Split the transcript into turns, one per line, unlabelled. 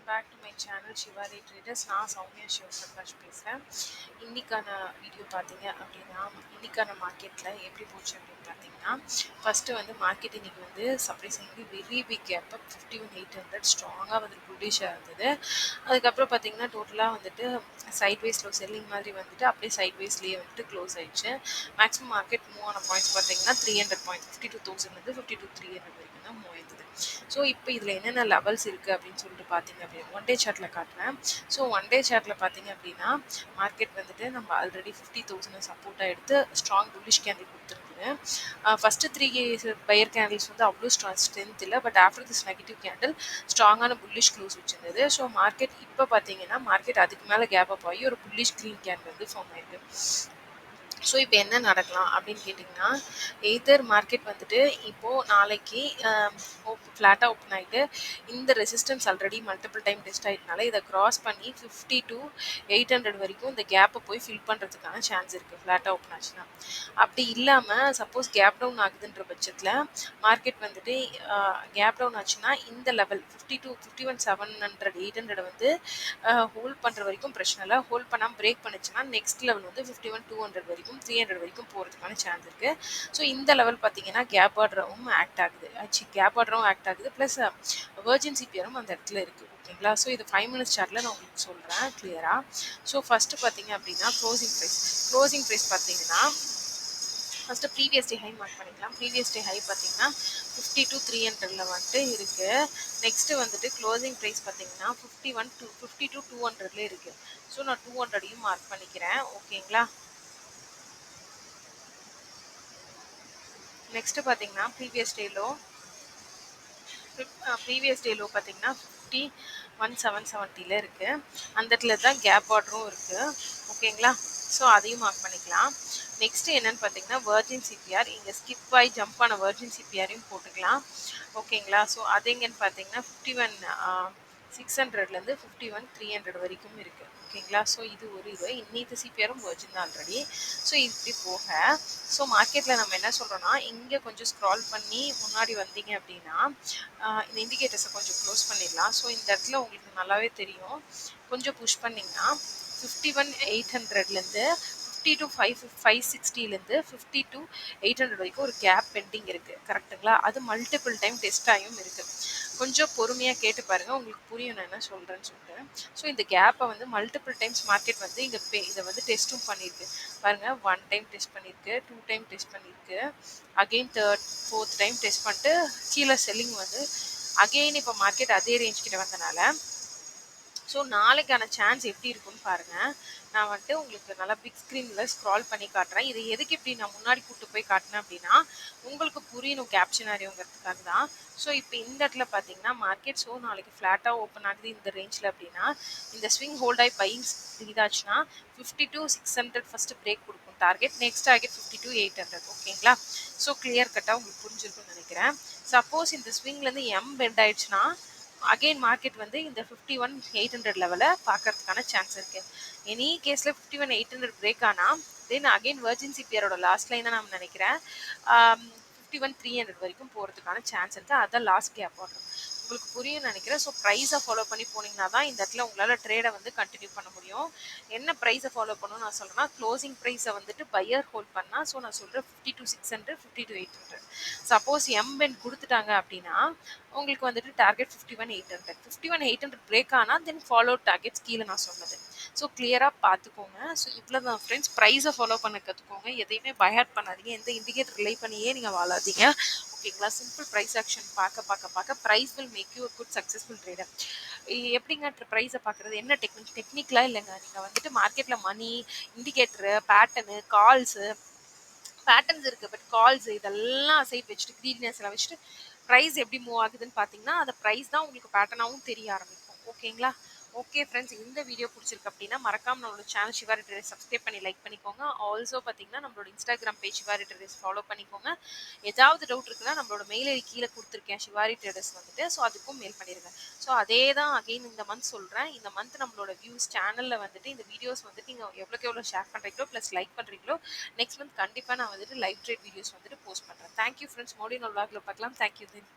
Back to my channel Sivari traders. நான் சௌமியா சிவபிரகாஷ் பேசுகிறேன். இன்றைக்கான வீடியோ பார்த்தீங்க அப்படின்னா, இன்றைக்கான மார்க்கெட்டில் எப்படி போச்சு அப்படின்னு பார்த்தீங்கன்னா, ஃபஸ்ட்டு வந்து மார்க்கெட் இன்றைக்கி வந்து surprisingly very big gap up 51,800 ஸ்ட்ராங்காக வந்து புல்லிஷாக இருந்தது. அதுக்கப்புறம் பார்த்தீங்கன்னா டோட்டலாக வந்துட்டு சைட்வேஸில் செல்லிங் மாதிரி வந்துட்டு அப்படியே சைட்வேஸ்லேயே வந்துட்டு க்ளோஸ் ஆயிடுச்சு. மேக்ஸிமம் மார்க்கெட் மூவ் ஆன பாயிண்ட்ஸ் பார்த்தீங்கன்னா 300 பாயிண்ட்ஸ், 52,000 52,300 வரைக்கும் தான் மூவ் ஆயிருந்தது. ஸோ இப்போ இதில் என்னென்ன லெவல்ஸ் இருக்குது அப்படின்னு சொல்லிட்டு பார்த்தீங்க அப்படின்னா ஒன் டே சார்ட்டில் காட்டுறேன். ஸோ ஒன் டே சார்ட்டில் பார்த்தீங்க அப்படின்னா மார்க்கெட் வந்துட்டு நம்ம ஆல்ரெடி 50,000 சப்போர்ட்டாக எடுத்து ஸ்ட்ராங் புல்லிஷ் கேண்டில் கொடுத்துருக்குது. ஃபஸ்ட்டு 3 பையர் கேண்டில்ஸ் வந்து அவ்வளோ ஸ்ட்ரென்த் இல்லை, but after this negative candle ஸ்ட்ராங்கான புல்லிஷ் க்ளோஸ் வச்சிருந்தது. ஸோ மார்க்கெட் இப்போ பார்த்தீங்கன்னா மார்க்கெட் அதுக்கு மேலே கேப் அப் ஆகி ஒரு புல்லிஷ் க்ரீன் கேண்டில் வந்து ஃபார்ம் ஆயிருக்கு. ஸோ இப்போ என்ன நடக்கலாம் அப்படின்னு கேட்டிங்கன்னா, எய்தர் மார்க்கெட் வந்துட்டு இப்போது நாளைக்கு ஃப்ளாட்டாக ஓப்பன் ஆகிட்டு இந்த resistance already multiple time test ஆகிட்டனால இதை கிராஸ் பண்ணி 50,800 வரைக்கும் இந்த கேப்பை போய் ஃபில் பண்ணுறதுக்கான சான்ஸ் இருக்குது ஃப்ளாட்டாக ஓப்பன் ஆச்சுன்னா. அப்படி இல்லாமல் சப்போஸ் கேப் டவுன் ஆகுதுன்ற பட்சத்தில் மார்க்கெட் வந்துட்டு கேப் டவுன் ஆச்சுன்னா இந்த லெவல் 51,700 800 வந்து ஹோல்ட் பண்ணுற வரைக்கும் பிரச்சனை இல்லை. ஹோல்ட் பண்ணாமல் பிரேக் பண்ணுச்சுன்னா நெக்ஸ்ட் லெவல் வந்து 51,200 வரைக்கும் 300 வரைக்கும் போகிறதுக்கான சான்ஸ் இருக்குது. ஸோ இந்த லெவல் பார்த்தீங்கன்னா கேப் ஆர்டரும் ஆக்ட் ஆகுது. கேப் ஆர்டரும் ஆக்ட் ஆகுது ப்ளஸ் வெர்ஜின் சிபிஆரும் அந்த இடத்துல இருக்குது. ஓகேங்களா? ஸோ இது 5 மினிட்ஸ் சார்ட்டில் நான் உங்களுக்கு சொல்கிறேன் கிளியராக. ஸோ ஃபஸ்ட்டு பார்த்தீங்க அப்படின்னா க்ளோசிங் ப்ரைஸ் பார்த்தீங்கன்னா first previous day high mark பண்ணிக்கலாம். ப்ரீவியஸ் டே ஹை பார்த்தீங்கன்னா 52,300 வந்துட்டு இருக்குது. நெக்ஸ்ட்டு வந்துட்டு க்ளோசிங் ப்ரைஸ் பார்த்தீங்கன்னா 52,200 இருக்குது. ஸோ நான் 200 மார்க் பண்ணிக்கிறேன். ஓகேங்களா? நெக்ஸ்ட்டு பார்த்தீங்கன்னா ப்ரீவியஸ் டே லோ பார்த்தீங்கன்னா 51,770 இருக்குது. அந்த இடத்துல தான் கேப் ஆர்டரும் இருக்குது. ஓகேங்களா? ஸோ அதையும் மார்க் பண்ணிக்கலாம். நெக்ஸ்ட்டு என்னென்னு பார்த்தீங்கன்னா வெர்ஜின் சிபிஆர், இங்கே ஸ்கிப் ஆகி ஜம்ப் ஆன வெர்ஜின் சிபிஆரையும் போட்டுக்கலாம். ஓகேங்களா? ஸோ அது எங்கன்னு பார்த்தீங்கன்னா 51,600 51,300 வரைக்கும் இருக்குது. ஓகேங்களா? ஸோ இது ஒரு இது இன்னைக்கு சிபிஆரும் வெர்ஜின் தான் ஆல்ரெடி. ஸோ இப்படி போக ஸோ மார்க்கெட்டில் நம்ம என்ன சொல்கிறோன்னா இங்கே கொஞ்சம் ஸ்க்ரால் பண்ணி முன்னாடி வந்தீங்க அப்படின்னா இந்த இண்டிகேட்டர்ஸை கொஞ்சம் க்ளோஸ் பண்ணிடலாம். ஸோ இந்த இடத்துல உங்களுக்கு நல்லாவே தெரியும். கொஞ்சம் புஷ் பண்ணிங்கன்னா 51,800 52,560 52,800 வரைக்கும் ஒரு கேப் பெண்டிங் இருக்குது. கரெக்டுங்களா? அது மல்டிபிள் டைம் டெஸ்ட் ஆகியும் இருக்குது. கொஞ்சம் பொறுமையாக கேட்டு பாருங்கள், உங்களுக்கு புரியும் நான் என்ன சொல்கிறேன்னு சொல்லிட்டு. ஸோ இந்த கேப்பை வந்து மல்டிபிள் டைம்ஸ் மார்க்கெட் வந்து இதை வந்து டெஸ்ட்டும் பண்ணியிருக்கு. பாருங்கள், 1 டைம் டெஸ்ட் பண்ணியிருக்கு, 2 டைம் டெஸ்ட் பண்ணியிருக்கு, again 3rd 4th time test பண்ணிட்டு கீழே செல்லிங் வந்து அகெயின் இப்போ மார்க்கெட் அதே ரேஞ்ச் கிட்ட வந்தனால ஸோ நாளைக்கான சான்ஸ் எப்படி இருக்குன்னு பாருங்கள். நான் வந்துட்டு உங்களுக்கு நல்லா பிக் ஸ்க்ரீனில் ஸ்க்ரால் பண்ணி காட்டுறேன். இது எதுக்கு இப்படி நான் முன்னாடி கூப்பிட்டு போய் காட்டினேன் அப்படின்னா உங்களுக்கு புரியணும் கேப்ஷனாரியோங்கிறதுக்காக தான். ஸோ இப்போ இந்த இடத்துல பார்த்தீங்கன்னா மார்க்கெட் ஸோ நாளைக்கு ஃப்ளாட்டாக ஓப்பன் ஆகுது இந்த ரேஞ்சில் அப்படின்னா இந்த ஸ்விங் ஹோல்டாகி பையிங் இதாச்சுன்னா 52,600 ஃபஸ்ட்டு பிரேக் கொடுக்கும் டார்கெட். Next target 52,800. ஓகேங்களா? ஸோ கிளியர் கட்டாக உங்களுக்கு புரிஞ்சிருக்குன்னு நினைக்கிறேன். சப்போஸ் இந்த ஸ்விங்லேருந்து பெண்ட் ஆயிடுச்சுன்னா அகெயின் மார்க்கெட் வந்து இந்த 51,800 லெவலை பார்க்கறதுக்கான சான்ஸ் இருக்குது. எனி கேஸில் 51,800 பிரேக் ஆனால் தென் அகெயின் வெர்ஜின் சிபிஆரோட லாஸ்ட் லைன் தான் நான் நினைக்கிறேன் 51,300 வரைக்கும் போகிறதுக்கான சான்ஸ் இருக்குது. அதான் லாஸ்ட் கேப் ஆர்டர். உங்களுக்கு புரியும் நினைக்கிறேன். ஸோ ப்ரைஸை ஃபாலோ பண்ணி போனீங்கன்னா தான் இந்த இடத்துல உங்களால் ட்ரேடை வந்து கண்டினியூ பண்ண முடியும். என்ன ப்ரைஸை ஃபாலோ பண்ணணும்னு நான் சொல்கிறேன்னா க்ளோசிங் ப்ரைஸை வந்துட்டு பையர் ஹோல்ட் பண்ணால் ஸோ நான் சொல்கிறேன் 52,600 52,800. சப்போஸ் பெண்ட் கொடுத்துட்டாங்க அப்படின்னா உங்களுக்கு வந்துட்டு டார்கெட் 51,800 51,800 பிரேக் ஆனால் தென் ஃபாலோ டார்கெட்ஸ் கீழே நான் சொன்னது. ஸோ கிளியராக பார்த்துக்கோங்க. ஸோ இவ்வளோ தான் ஃப்ரெண்ட்ஸ். ப்ரைஸை ஃபாலோ பண்ண கற்றுக்கோங்க. எதையுமே பைஹார்ட் பண்ணாதீங்க. எந்த இண்டிகேட்டர் ரிலை பண்ணியே நீங்கள் வாழாதீங்க. ஓகேங்களா? சிம்பிள் ப்ரைஸ் ஆக்ஷன் பார்க்க price will make you good successful trader. எப்படிங்க ப்ரைஸை பார்க்குறது? என்ன டெக்னிக்கலாக இல்லைங்க. நீங்கள் வந்துட்டு மார்க்கெட்டில் money, indicator, pattern, calls patterns இருக்குது, பட் கால்ஸ் இதெல்லாம் சைட் வச்சுட்டு க்ரீடினஸ் எல்லாம் வச்சுட்டு ப்ரைஸ் எப்படி மூவ் ஆகுதுன்னு பார்த்தீங்கன்னா அந்த ப்ரைஸ் தான் உங்களுக்கு பேட்டர்னாகவும் தெரிய ஆரம்பிக்கும். ஓகேங்களா? ஓகே ஃப்ரெண்ட்ஸ், இந்த வீடியோ பிடிச்சிருக்கு அப்படின்னா மறக்காம நம்மளோட சேனல் சிவாரி ட்ரேடர்ஸ் சப்ஸ்கிரைப் பண்ணி லைக் பண்ணிக்கோங்க. ஆல்சோ பார்த்தீங்கன்னா நம்மளோட இன்ஸ்டாகிராம் பேஜ் சிவாரி ட்ரேடர்ஸ் ஃபாலோ பண்ணிக்கோங்க. ஏதாவது டவுட் இருக்குன்னா நம்மளோட மெயில் ஐடி கீழே கொடுத்துருக்கேன் சிவாரி ட்ரேடர்ஸ் வந்துட்டு. ஸோ அதுக்கும் மெயில் பண்ணிடுங்க. ஸோ அதே தான் அகெயின் இந்த மந்த் சொல்கிறேன். இந்த மந்த் நம்மளோட வியூஸ் சேனலில் வந்துட்டு இந்த வீடியோஸ் வந்துட்டு நீங்கள் எவ்வளோக்கு எவ்வளோ ஷேர் பண்ணுறீங்களோ ப்ளஸ் லைக் பண்ணுறீங்களோ நெக்ஸ்ட் மந்த் கண்டிப்பாக நான் வந்துட்டு லைவ் ட்ரேட் வீடியோஸ் வந்துட்டு போஸ்ட் பண்ணுறேன். Thank you friends. மோடி நான் vlogல பார்க்கலாம். தேங்க்யூ தென்.